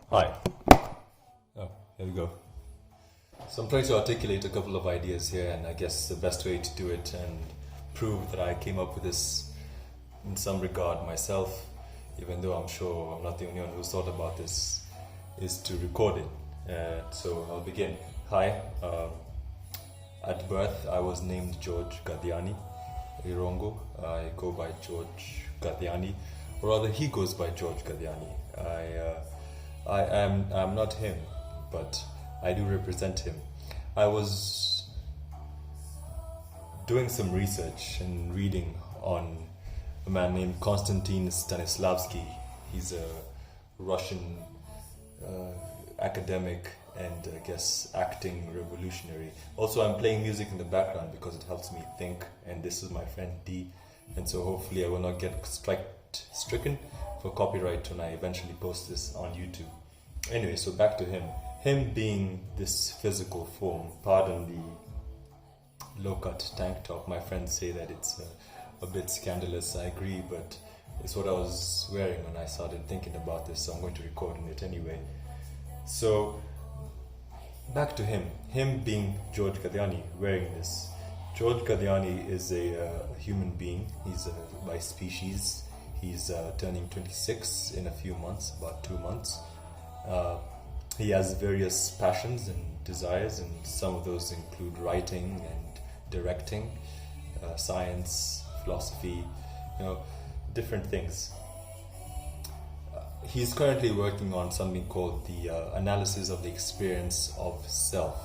Hi. Oh, here we go. So I'm trying to articulate a couple of ideas here, and I guess the best way to do it and prove that I came up with this in some regard myself, even though I'm sure I'm not the only one who's thought about this, is to record it. So I'll begin. Hi. At birth, I was named George Gadiani Irongo. I go by George Gadiani, or rather, he goes by George Gadiani. I'm not him, but I do represent him. I was doing some research and reading on a man named Konstantin Stanislavski. He's a Russian academic and I guess acting revolutionary. Also, I'm playing music in the background because it helps me think, and this is my friend D, and so hopefully I will not get stricken for copyright when I eventually post this on YouTube. Anyway, so back to him. Him being this physical form, pardon the low-cut tank top. My friends say that it's a bit scandalous. I agree, but it's what I was wearing when I started thinking about this, so I'm going to record in it anyway. So, back to him. Him being George Gadiani, wearing this. George Gadiani is a human being. He's by species. He's turning 26 in a few months, about 2 months. He has various passions and desires, and some of those include writing and directing, science, philosophy, different things. He's currently working on something called the analysis of the experience of self.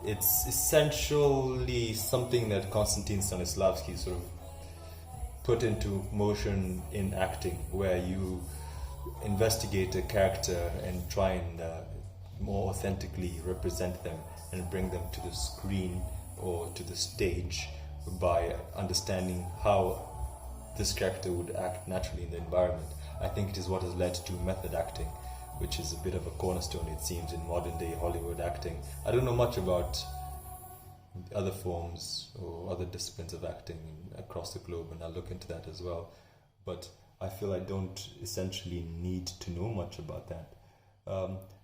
It's essentially something that Konstantin Stanislavski sort of put into motion in acting, where you investigate a character and try and more authentically represent them and bring them to the screen or to the stage by understanding how this character would act naturally in the environment. I think it is what has led to method acting, which is a bit of a cornerstone, it seems, in modern day Hollywood acting. I don't know much about other forms or other disciplines of acting across the globe, and I'll look into that as well, but I feel I don't essentially need to know much about that.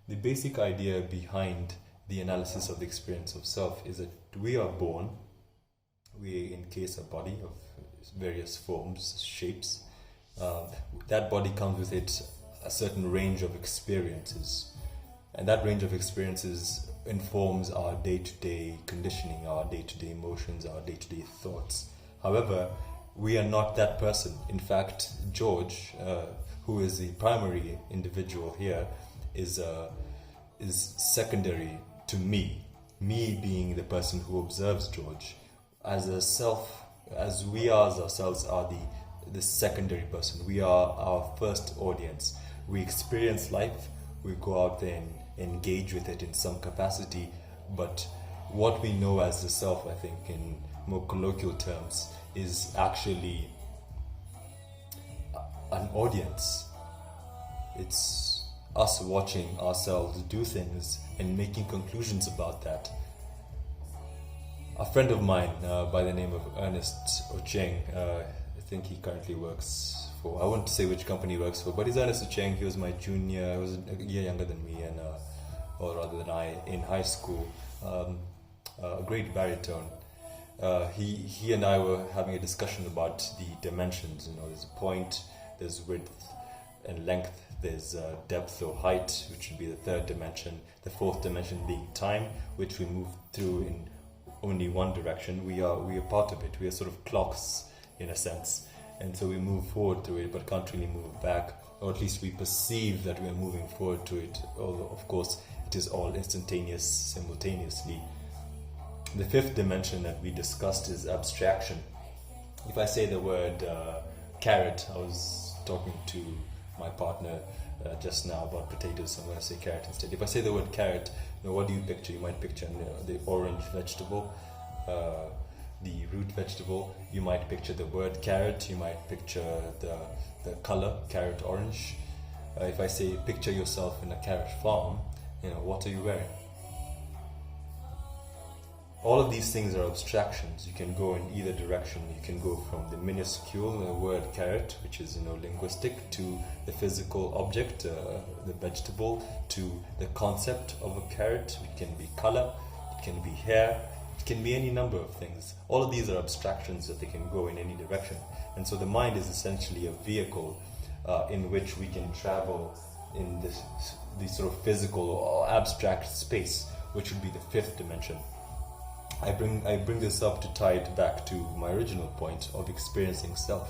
The basic idea behind the analysis of the experience of self is that we are born, we encase a body of various forms, shapes. That body comes with it a certain range of experiences, and that range of experiences informs our day-to-day conditioning, our day-to-day emotions, our day-to-day thoughts. However, we are not that person. In fact, George, who is the primary individual here, is secondary to me. Me being the person who observes George as a self, as we are as ourselves are the secondary person. We are our first audience. We experience life. We go out there and engage with it in some capacity. But what we know as the self, I think, in more colloquial terms, is actually an audience. It's us watching ourselves do things and making conclusions about that. A friend of mine by the name of Ernest Ocheng, I think he currently works for, I won't say which company he works for, but he's Ernest Ocheng. He was my junior, he was a year younger than me, and or rather than I, in high school. A great baritone. He and I were having a discussion about the dimensions. There's a point, there's width and length, there's depth or height, which would be the third dimension. The fourth dimension being time, which we move through in only one direction. We are part of it. We are sort of clocks in a sense, and so we move forward through it, but can't really move back, or at least we perceive that we are moving forward to it. Although, of course, it is all instantaneous, simultaneously. The fifth dimension that we discussed is abstraction. If I say the word carrot, I was talking to my partner just now about potatoes, so I'm going to say carrot instead. If I say the word carrot, what do you picture? You might picture the orange vegetable, the root vegetable. You might picture the word carrot. You might picture the color, carrot orange. If I say picture yourself in a carrot farm, what are you wearing? All of these things are abstractions. You can go in either direction. You can go from the minuscule word carrot, which is linguistic, to the physical object, the vegetable, to the concept of a carrot. It can be color, it can be hair, it can be any number of things. All of these are abstractions that they can go in any direction. And so the mind is essentially a vehicle in which we can travel in this sort of physical or abstract space, which would be the fifth dimension. I bring this up to tie it back to my original point of experiencing self.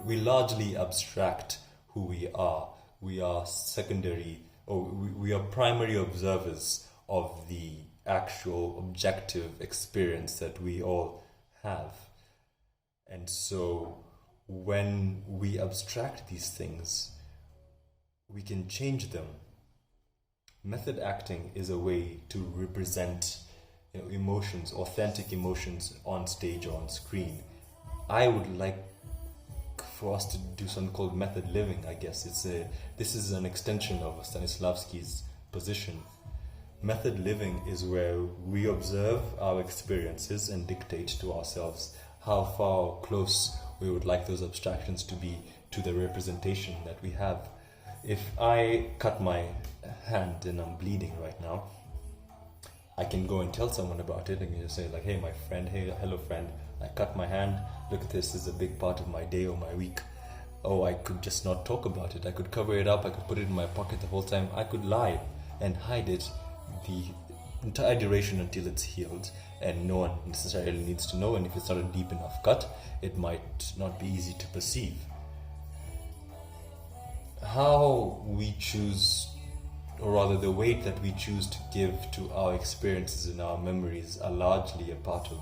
We largely abstract who we are. We are secondary, or we are primary observers of the actual objective experience that we all have. And so when we abstract these things, we can change them. Method acting is a way to represent emotions, authentic emotions on stage or on screen. I would like for us to do something called method living, I guess. This is an extension of Stanislavski's position. Method living is where we observe our experiences and dictate to ourselves how far or close we would like those abstractions to be to the representation that we have. If I cut my hand and I'm bleeding right now, I can go and tell someone about it and just say like, hey, my friend, hey, hello friend, I cut my hand, look at this is a big part of my day or my week. Oh, I could just not talk about it. I could cover it up, I could put it in my pocket the whole time. I could lie and hide it the entire duration until it's healed and no one necessarily needs to know. And if it's not a deep enough cut, it might not be easy to perceive. How we choose, or rather the weight that we choose to give to our experiences and our memories, are largely a part of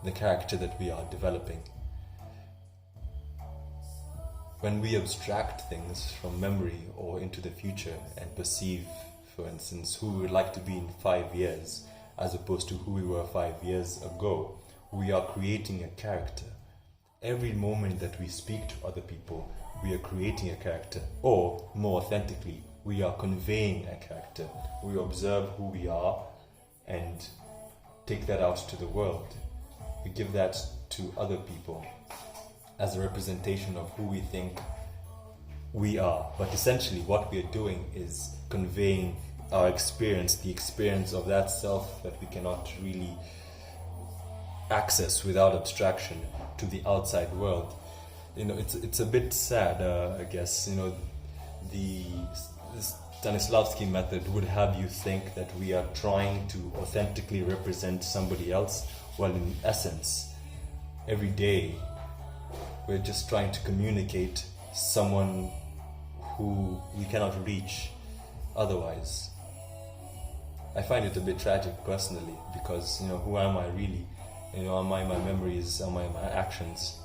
the character that we are developing. When we abstract things from memory or into the future and perceive, for instance, who we would like to be in 5 years as opposed to who we were 5 years ago, we are creating a character. Every moment that we speak to other people, we are creating a character, or more authentically, we are conveying a character. We observe who we are and take that out to the world. We give that to other people as a representation of who we think we are. But essentially what we are doing is conveying our experience, the experience of that self that we cannot really access without abstraction, to the outside world. It's a bit sad, I guess. The Stanislavski method would have you think that we are trying to authentically represent somebody else, while in essence, every day we're just trying to communicate someone who we cannot reach otherwise. I find it a bit tragic personally, because who am I really? Am I my memories? Am I my actions?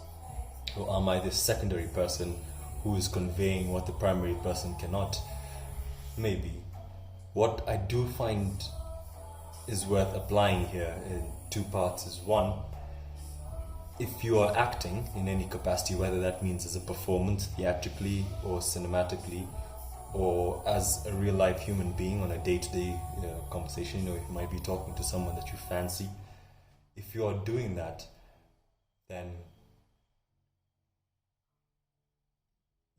Or am I this secondary person who is conveying what the primary person cannot? Maybe. What I do find is worth applying here in two parts is, one, if you are acting in any capacity, whether that means as a performance, theatrically or cinematically, or as a real life human being on a day-to-day conversation, you might be talking to someone that you fancy. If you are doing that, then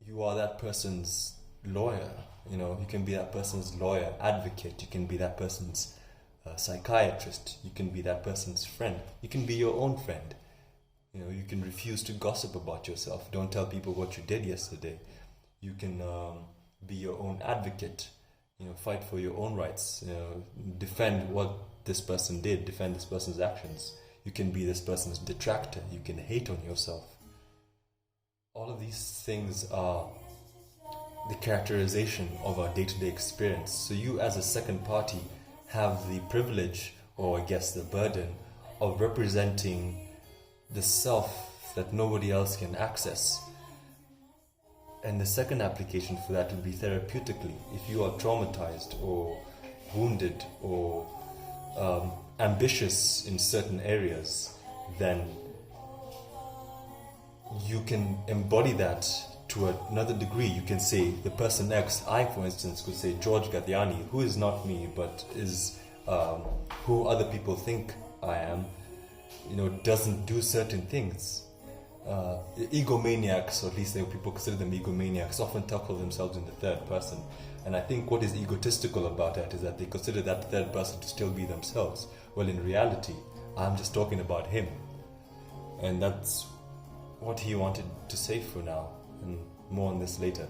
you are that person's lawyer. You can be that person's lawyer, advocate. You can be that person's psychiatrist. You can be that person's friend. You can be your own friend. You can refuse to gossip about yourself. Don't tell people what you did yesterday. You can be your own advocate. Fight for your own rights. Defend what this person did. Defend this person's actions. You can be this person's detractor. You can hate on yourself. All of these things are the characterization of our day-to-day experience. So you as a second party have the privilege, or I guess the burden, of representing the self that nobody else can access. And the second application for that would be therapeutically. If you are traumatized or wounded or ambitious in certain areas, then you can embody that to another degree. You can say the person X. I, for instance, could say George Gadiani, who is not me, but is who other people think I am, doesn't do certain things. Egomaniacs, or at least people consider them egomaniacs, often talk of themselves in the third person. And I think what is egotistical about that is that they consider that third person to still be themselves. Well, in reality, I'm just talking about him. And that's what he wanted to say for now. And more on this later.